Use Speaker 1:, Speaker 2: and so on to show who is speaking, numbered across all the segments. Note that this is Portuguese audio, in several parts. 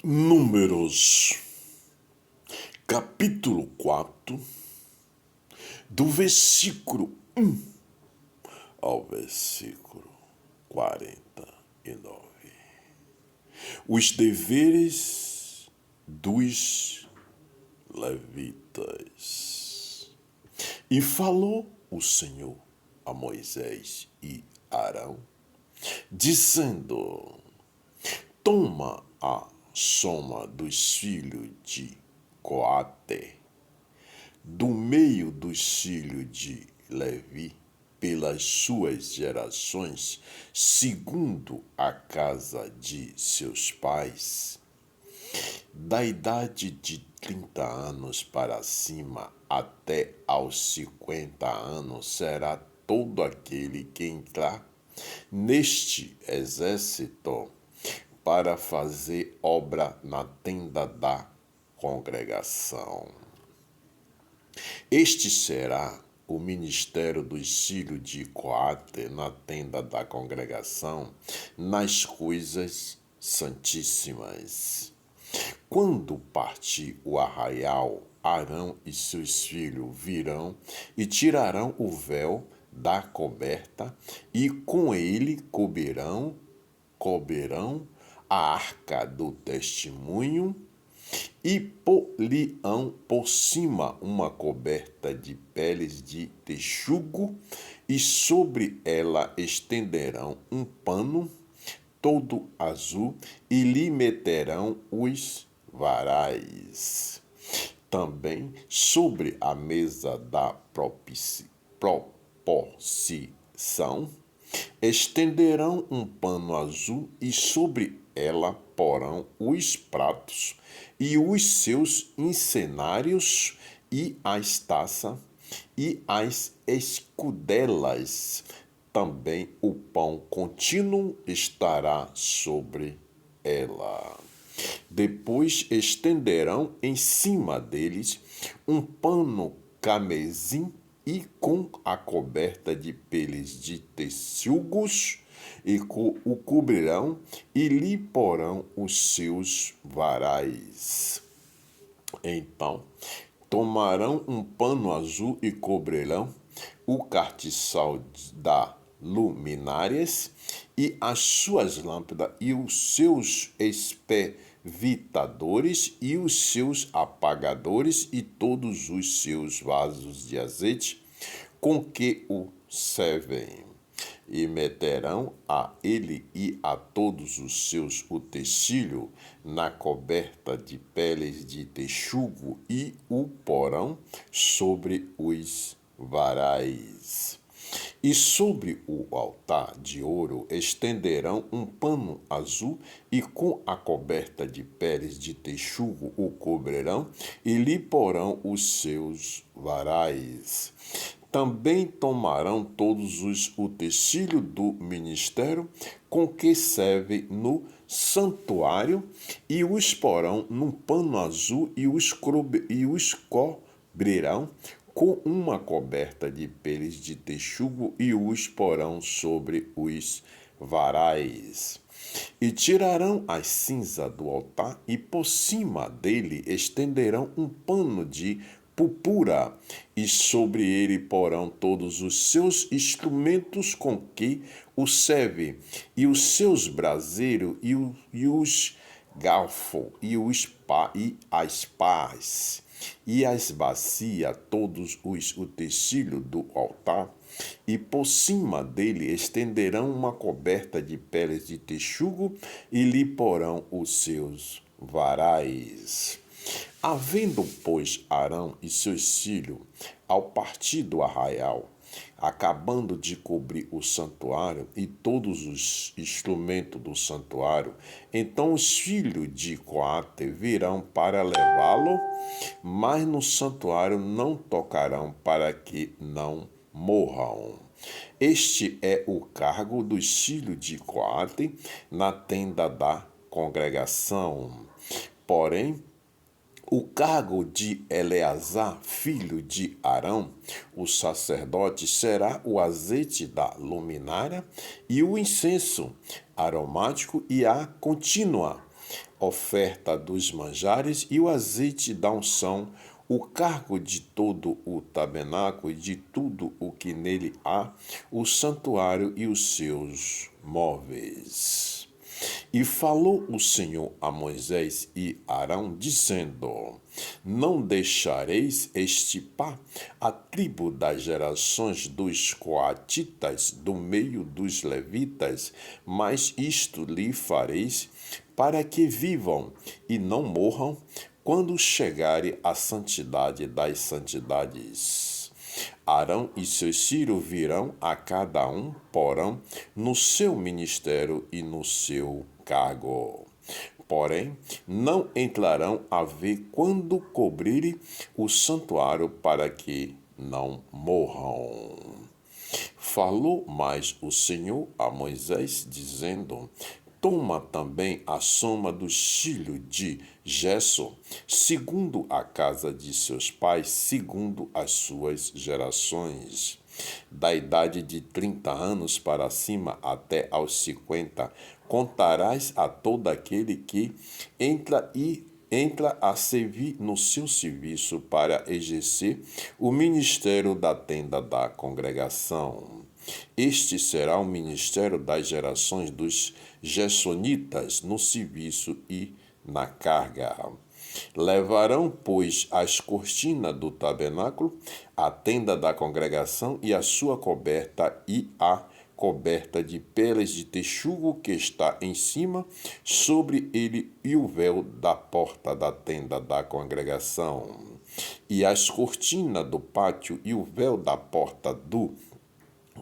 Speaker 1: Números, capítulo 4, do versículo 1 ao versículo 49. Os deveres dos levitas. E falou o Senhor a Moisés e Arão, dizendo: Toma a soma dos filhos de Coate, do meio dos filhos de Levi, pelas suas gerações, segundo a casa de seus pais, da idade de 30 anos para cima até aos 50 anos, será todo aquele que entrar neste exército para fazer obra na tenda da congregação. Este será o ministério dos filhos de Coate na tenda da congregação, nas coisas santíssimas. Quando partir o arraial, Arão e seus filhos virão e tirarão o véu da coberta e com ele cobrirão a arca do testemunho e pôr-lhe-ão por cima uma coberta de peles de texugo e sobre ela estenderão um pano todo azul e lhe meterão os varais. Também sobre a mesa da proposição estenderão um pano azul e sobre ela porão os pratos e os seus incenários e as taças e as escudelas. Também o pão contínuo estará sobre ela. Depois estenderão em cima deles um pano camesim e com a coberta de peles de texugos e o cobrirão e lhe porão os seus varais. Então tomarão um pano azul e cobrirão o cartiçal da luminárias e as suas lâmpadas e os seus espervitadores e os seus apagadores e todos os seus vasos de azeite com que o servem. E meterão a ele e a todos os seus utensílios na coberta de peles de texugo e o porão sobre os varais. E sobre o altar de ouro estenderão um pano azul e com a coberta de peles de texugo o cobrirão e lhe porão os seus varais. Também tomarão todos os utensílios do ministério com que servem no santuário e os porão num pano azul e os cobrirão com uma coberta de peles de texugo e os porão sobre os varais. E tirarão as cinzas do altar e por cima dele estenderão um pano de purpura e sobre ele porão todos os seus instrumentos com que o serve e os seus braseiros e os garfos e as pás e as bacias, todos os utensílios do altar, e por cima dele estenderão uma coberta de peles de texugo e lhe porão os seus varais. Havendo, pois, Arão e seus filhos, ao partir do arraial, acabando de cobrir o santuário e todos os instrumentos do santuário, então os filhos de Coate virão para levá-lo, mas no santuário não tocarão para que não morram. Este é o cargo dos filhos de Coate na tenda da congregação. Porém, o cargo de Eleazar, filho de Arão, o sacerdote, será o azeite da luminária e o incenso aromático e a contínua, oferta dos manjares e o azeite da unção, o cargo de todo o tabernáculo e de tudo o que nele há, o santuário e os seus móveis. E falou o Senhor a Moisés e Arão, dizendo: Não deixareis extirpar a tribo das gerações dos coatitas do meio dos levitas, mas isto lhe fareis para que vivam e não morram quando chegare a santidade das santidades. Arão e seus filhos virão a cada um, porão, no seu ministério e no seu cargo. Porém, não entrarão a ver quando cobrirem o santuário para que não morram. Falou mais o Senhor a Moisés, dizendo: Toma também a soma dos filhos de Gerson, segundo a casa de seus pais, segundo as suas gerações. Da idade de 30 anos para cima até aos 50, contarás a todo aquele que entra a servir no seu serviço para exercer o ministério da tenda da congregação. Este será o ministério das gerações dos gersonitas no serviço e na carga. Levarão, pois, as cortinas do tabernáculo, a tenda da congregação e a sua coberta e a coberta de peles de texugo que está em cima, sobre ele e o véu da porta da tenda da congregação. E as cortinas do pátio e o véu da porta do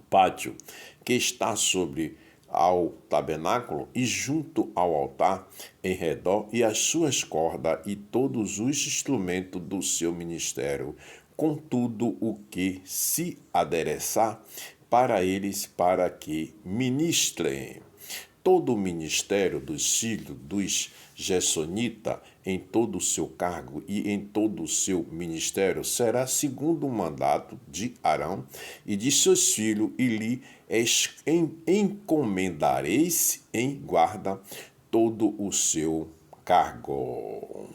Speaker 1: pátio que está sobre ao tabernáculo e junto ao altar em redor, e as suas cordas e todos os instrumentos do seu ministério, com tudo o que se adereçar para eles, para que ministrem. Todo o ministério dos filhos dos gersonitas, em todo o seu cargo e em todo o seu ministério, será segundo o mandato de Arão e de seus filhos, e lhe encomendareis em guarda todo o seu cargo.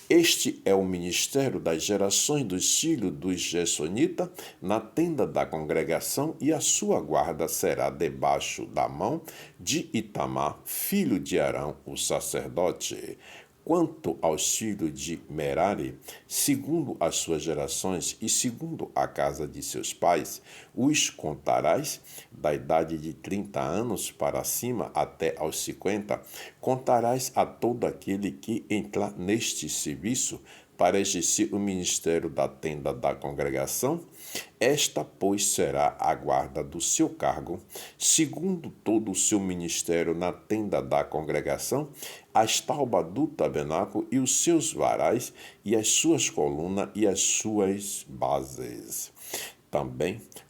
Speaker 1: Este é o ministério das gerações dos filhos dos gersonitas na tenda da congregação, e a sua guarda será debaixo da mão de Itamar, filho de Arão, o sacerdote. Quanto aos filhos de Merari, segundo as suas gerações e segundo a casa de seus pais, os contarás da idade de 30 anos para cima até aos 50, contarás a todo aquele que entrar neste serviço para exercer o ministério da tenda da congregação. Esta, pois, será a guarda do seu cargo, segundo todo o seu ministério na tenda da congregação, as taubas do tabernáculo e os seus varais, e as suas colunas e as suas bases.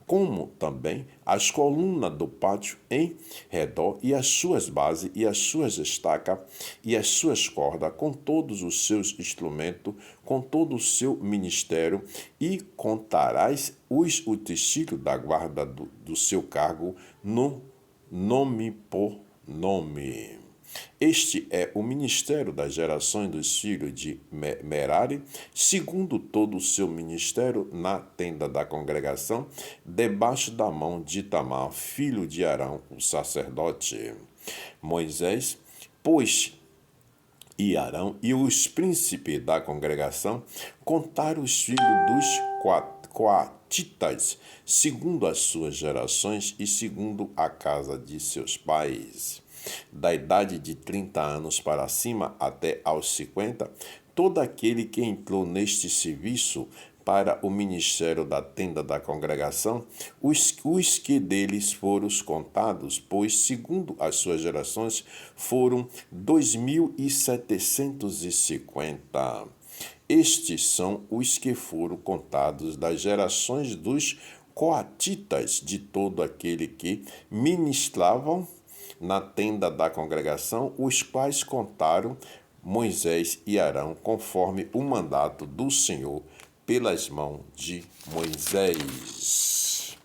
Speaker 1: Como também as colunas do pátio em redor, e as suas bases, e as suas estacas, e as suas cordas, com todos os seus instrumentos, com todo o seu ministério, e contarás os utensílios da guarda do seu cargo, no nome por nome. Este é o ministério das gerações dos filhos de Merari, segundo todo o seu ministério na tenda da congregação, debaixo da mão de Itamar, filho de Arão, o sacerdote. Moisés, pois, e Arão e os príncipes da congregação contaram os filhos dos coatitas, segundo as suas gerações e segundo a casa de seus pais. Da idade de 30 anos para cima até aos 50, todo aquele que entrou neste serviço para o ministério da tenda da congregação, os que deles foram contados, pois, segundo as suas gerações, foram 2.750. Estes são os que foram contados das gerações dos coatitas, de todo aquele que ministravam na tenda da congregação, os quais contaram Moisés e Arão, conforme o mandato do Senhor, pelas mãos de Moisés.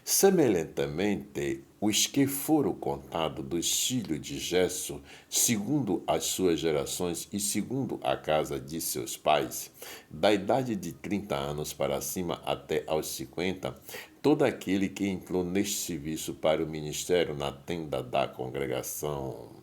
Speaker 1: Semelhantemente, os que foram contados dos filhos de Gesso, segundo as suas gerações e segundo a casa de seus pais, da idade de 30 anos para cima até aos 50, todo aquele que entrou neste serviço para o ministério na tenda da congregação.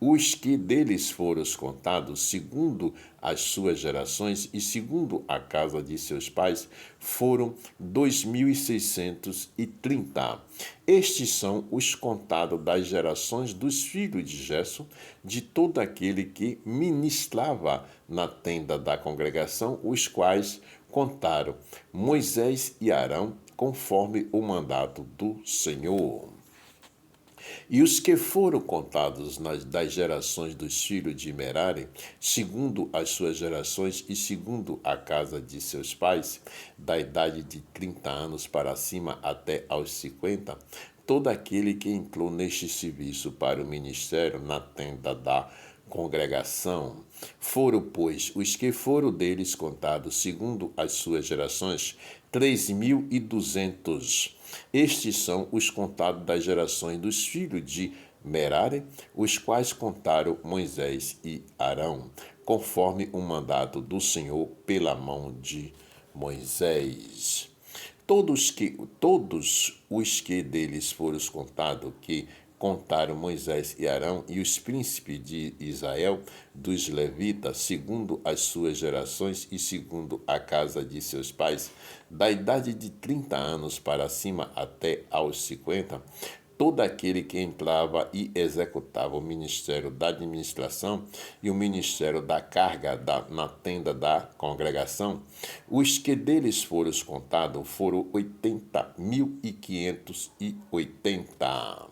Speaker 1: Os que deles foram contados, segundo as suas gerações e segundo a casa de seus pais, foram 2.630. Estes são os contados das gerações dos filhos de Gesso, de todo aquele que ministrava na tenda da congregação, os quais contaram Moisés e Arão, conforme o mandato do Senhor. E os que foram contados das gerações dos filhos de Merari, segundo as suas gerações e segundo a casa de seus pais, da idade de 30 anos para cima até aos 50, todo aquele que entrou neste serviço para o ministério na tenda da congregação. Foram, pois, os que foram deles contados segundo as suas gerações, 3.200. Estes são os contados das gerações dos filhos de Merari, os quais contaram Moisés e Arão, conforme o mandato do Senhor pela mão de Moisés. Todos os que deles foram contados, que contaram Moisés e Arão e os príncipes de Israel, dos levitas, segundo as suas gerações e segundo a casa de seus pais, da idade de 30 anos para cima até aos 50, todo aquele que entrava e executava o ministério da administração e o ministério da carga na tenda da congregação, os que deles foram contados foram 80.580.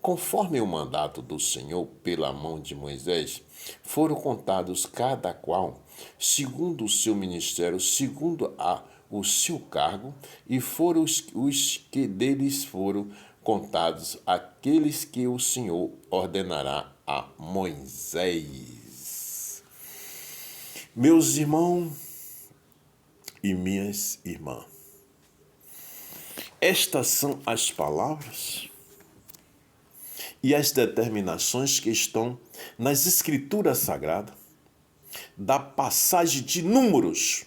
Speaker 1: Conforme o mandato do Senhor pela mão de Moisés, foram contados cada qual, segundo o seu ministério, segundo o seu cargo, e foram os que deles foram contados aqueles que o Senhor ordenará a Moisés. Meus irmãos e minhas irmãs, estas são as palavras e as determinações que estão nas Escrituras Sagradas, da passagem de Números,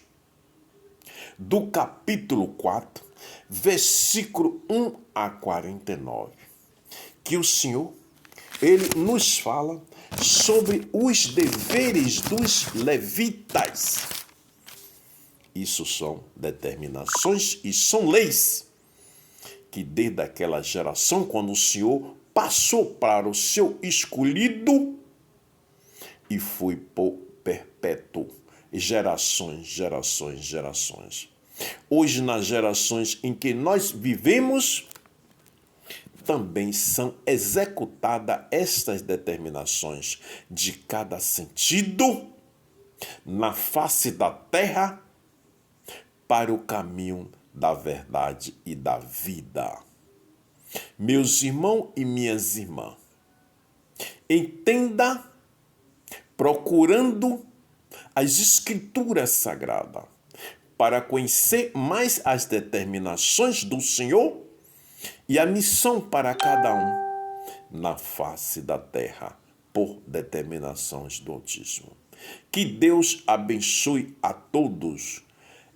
Speaker 1: do capítulo 4, versículo 1 a 49, que o Senhor, Ele nos fala sobre os deveres dos levitas. Isso são determinações e são leis que desde aquela geração, quando o Senhor passou para o seu escolhido e foi por perpétuo, gerações. Hoje, nas gerações em que nós vivemos, também são executadas estas determinações de cada sentido na face da terra para o caminho da verdade e da vida. Meus irmãos e minhas irmãs, entenda, procurando as Escrituras Sagradas, para conhecer mais as determinações do Senhor e a missão para cada um na face da terra, por determinações do Altíssimo. Que Deus abençoe a todos.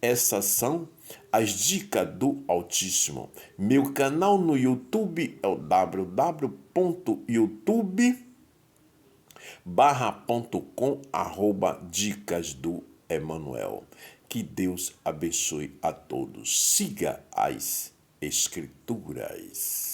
Speaker 1: Essas são as dicas do Altíssimo. Meu canal no YouTube é o www.youtube.com/dicas do Emanuel. Que Deus abençoe a todos. Siga as Escrituras.